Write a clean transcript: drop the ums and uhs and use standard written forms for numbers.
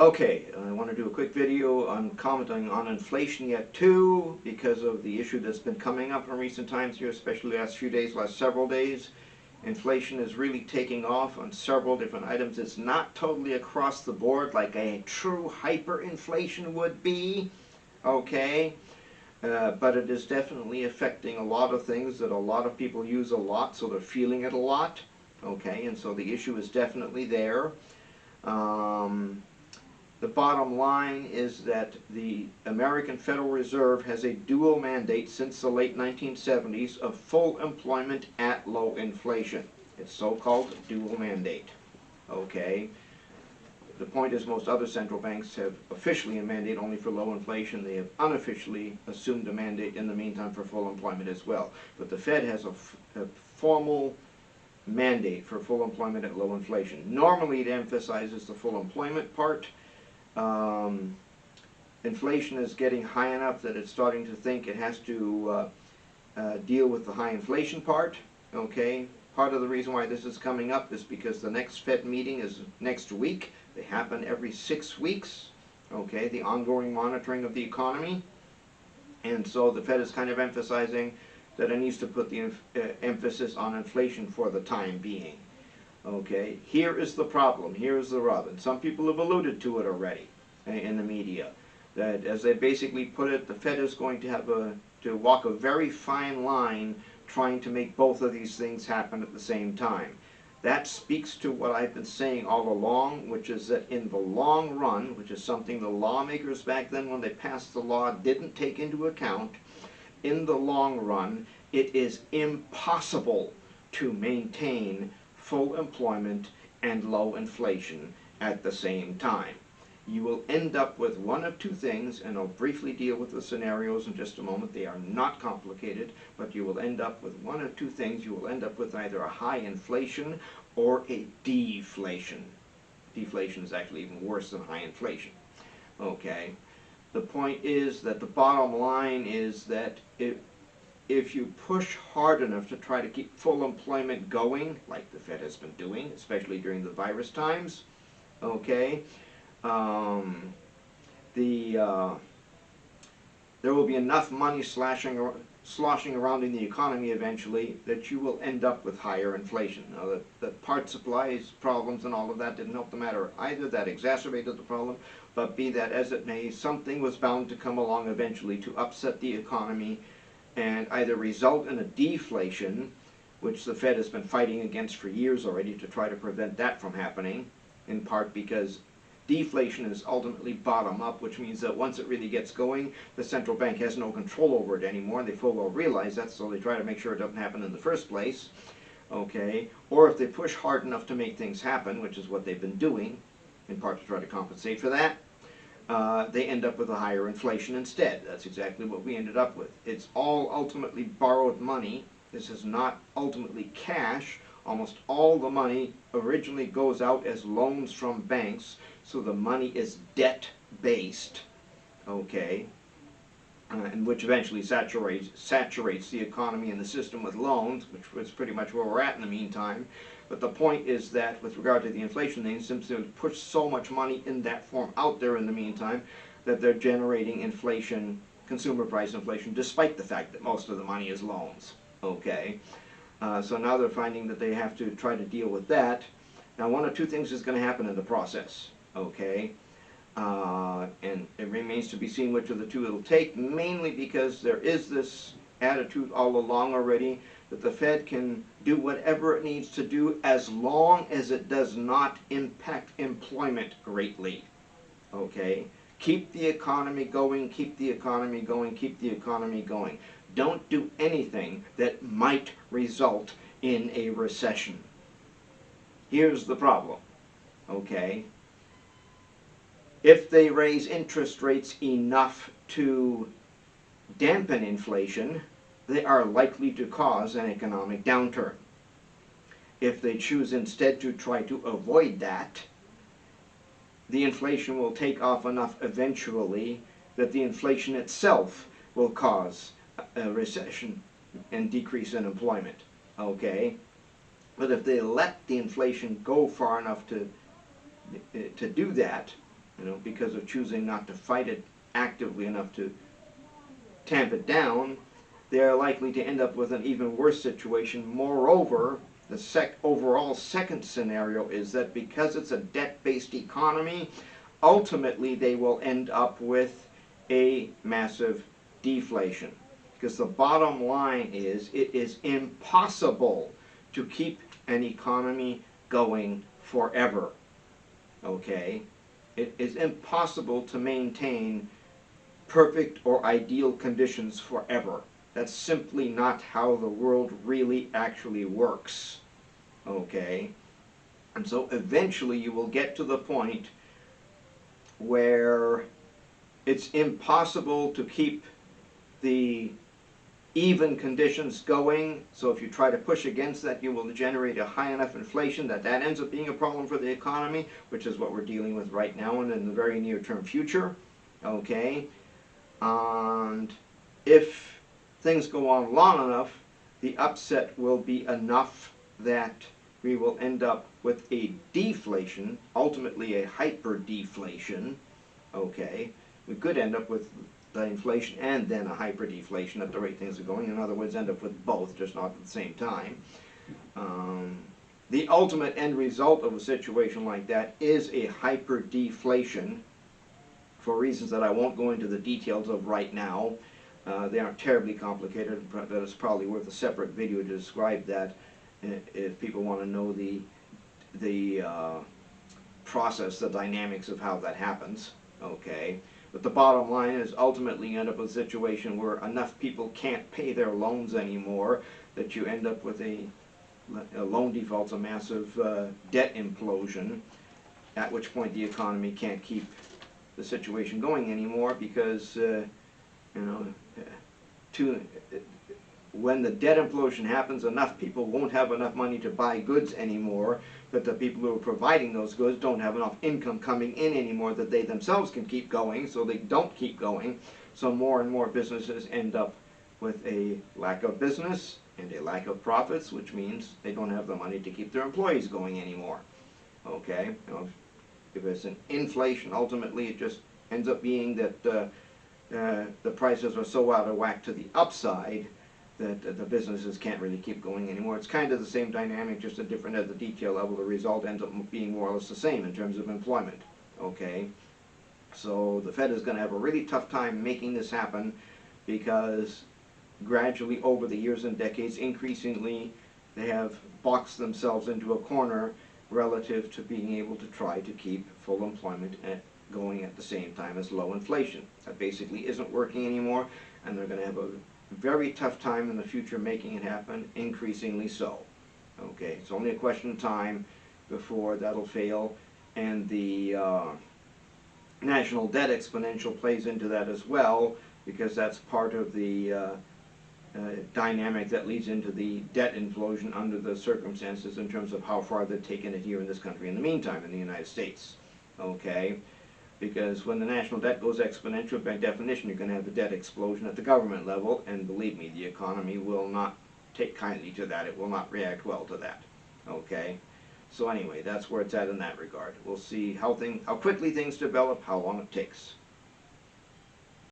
Okay, I want to do a quick video on commenting on inflation yet too, because of the issue that's been coming up in recent times here, especially the last few days, last several days. Inflation is really taking off on several different items. It's not totally across the board like a true hyperinflation would be, okay? But it is definitely affecting a lot of things that a lot of people use a lot, so they're feeling it a lot, okay? And so the issue is definitely there. The bottom line is that the American Federal Reserve has a dual mandate since the late 1970s of full employment at low inflation. It's so-called dual mandate. Okay. The point is most other central banks have officially a mandate only for low inflation. They have unofficially assumed a mandate in the meantime for full employment as well. But the Fed has a formal mandate for full employment at low inflation. Normally it emphasizes the full employment part. Inflation is getting high enough that it's starting to think it has to deal with the high inflation part. Okay, part of the reason why this is coming up is because the next Fed meeting is next week. They happen every 6 weeks. Okay, the ongoing monitoring of the economy, and so the Fed is kind of emphasizing that it needs to put the emphasis on inflation for the time being. Okay, here is the problem, here is the rub, and some people have alluded to it already in the media, that as they basically put it, the Fed is going to have to walk a very fine line trying to make both of these things happen at the same time. That speaks to what I've been saying all along, which is that in the long run, which is something the lawmakers back then when they passed the law didn't take into account, in the long run, it is impossible to maintain full employment and low inflation at the same time. You will end up with one of two things, and I'll briefly deal with the scenarios in just a moment. They are not complicated, but you will end up with one of two things. You will end up with either a high inflation or a deflation. Deflation is actually even worse than high inflation. Okay. The point is that the bottom line is that if you push hard enough to try to keep full employment going, like the Fed has been doing, especially during the virus times, okay, there will be enough money sloshing around in the economy eventually that you will end up with higher inflation. Now, the part supplies problems and all of that didn't help the matter either. That exacerbated the problem. But be that as it may, something was bound to come along eventually to upset the economy and either result in a deflation, which the Fed has been fighting against for years already to try to prevent that from happening, in part because deflation is ultimately bottom up, which means that once it really gets going, the central bank has no control over it anymore. They full well realize that, so they try to make sure it doesn't happen in the first place. Okay, or if they push hard enough to make things happen, which is what they've been doing, in part to try to compensate for that, they end up with a higher inflation instead. That's exactly what we ended up with. It's all ultimately borrowed money. This is not ultimately cash. Almost all the money originally goes out as loans from banks, so the money is debt-based, okay, and which eventually saturates the economy and the system with loans, which was pretty much where we're at in the meantime. But the point is that with regard to the inflation thing, simply push so much money in that form out there in the meantime that they're generating inflation, consumer price inflation, despite the fact that most of the money is loans, okay. So now they're finding that they have to try to deal with that. Now one of two things is going to happen in the process, okay? And it remains to be seen which of the two it'll take, mainly because there is this attitude all along already that the Fed can do whatever it needs to do as long as it does not impact employment greatly, okay? Keep the economy going, keep the economy going, keep the economy going. Don't do anything that might result in a recession. Here's the problem, okay? If they raise interest rates enough to dampen inflation, they are likely to cause an economic downturn. If they choose instead to try to avoid that, the inflation will take off enough eventually that the inflation itself will cause a recession and decrease in employment, okay? But if they let the inflation go far enough to do that, because of choosing not to fight it actively enough to tamp it down, they're likely to end up with an even worse situation. Moreover, the overall second scenario is that because it's a debt-based economy, ultimately they will end up with a massive deflation. Because the bottom line is, it is impossible to keep an economy going forever. Okay? It is impossible to maintain perfect or ideal conditions forever. That's simply not how the world really actually works. Okay? And so eventually you will get to the point where it's impossible to keep the even conditions going. So if you try to push against that, you will generate a high enough inflation that ends up being a problem for the economy, which is what we're dealing with right now and in the very near term future. Okay? And if things go on long enough, the upset will be enough that we will end up with a deflation, ultimately a hyper-deflation. Okay? We could end up with the inflation and then a hyper-deflation at the rate things are going. In other words, end up with both, just not at the same time. The ultimate end result of a situation like that is a hyper-deflation, for reasons that I won't go into the details of right now. They aren't terribly complicated, but it's probably worth a separate video to describe that if people want to know the process, the dynamics of how that happens. Okay? But the bottom line is ultimately you end up with a situation where enough people can't pay their loans anymore that you end up with a loan default's a massive debt implosion, at which point the economy can't keep the situation going anymore because, when the debt implosion happens, enough people won't have enough money to buy goods anymore, that the people who are providing those goods don't have enough income coming in anymore that they themselves can keep going, so they don't keep going. So more and more businesses end up with a lack of business and a lack of profits, which means they don't have the money to keep their employees going anymore. Okay? If it's an inflation, ultimately it just ends up being that the prices are so out of whack to the upside that the businesses can't really keep going anymore. It's kind of the same dynamic, just a different at the detail level. The result ends up being more or less the same in terms of employment. Okay? So the Fed is going to have a really tough time making this happen because gradually over the years and decades, increasingly, they have boxed themselves into a corner relative to being able to try to keep full employment going at the same time as low inflation. That basically isn't working anymore, and they're going to have a very tough time in the future making it happen, increasingly so. Okay, it's only a question of time before that'll fail, and the national debt exponential plays into that as well, because that's part of the dynamic that leads into the debt implosion under the circumstances in terms of how far they've taken it here in this country in the meantime in the United States. Okay? Because when the national debt goes exponential, by definition you're going to have the debt explosion at the government level, and believe me, the economy will not take kindly to that. It will not react well to that. Okay? So anyway, that's where it's at in that regard. We'll see how quickly things develop, how long it takes.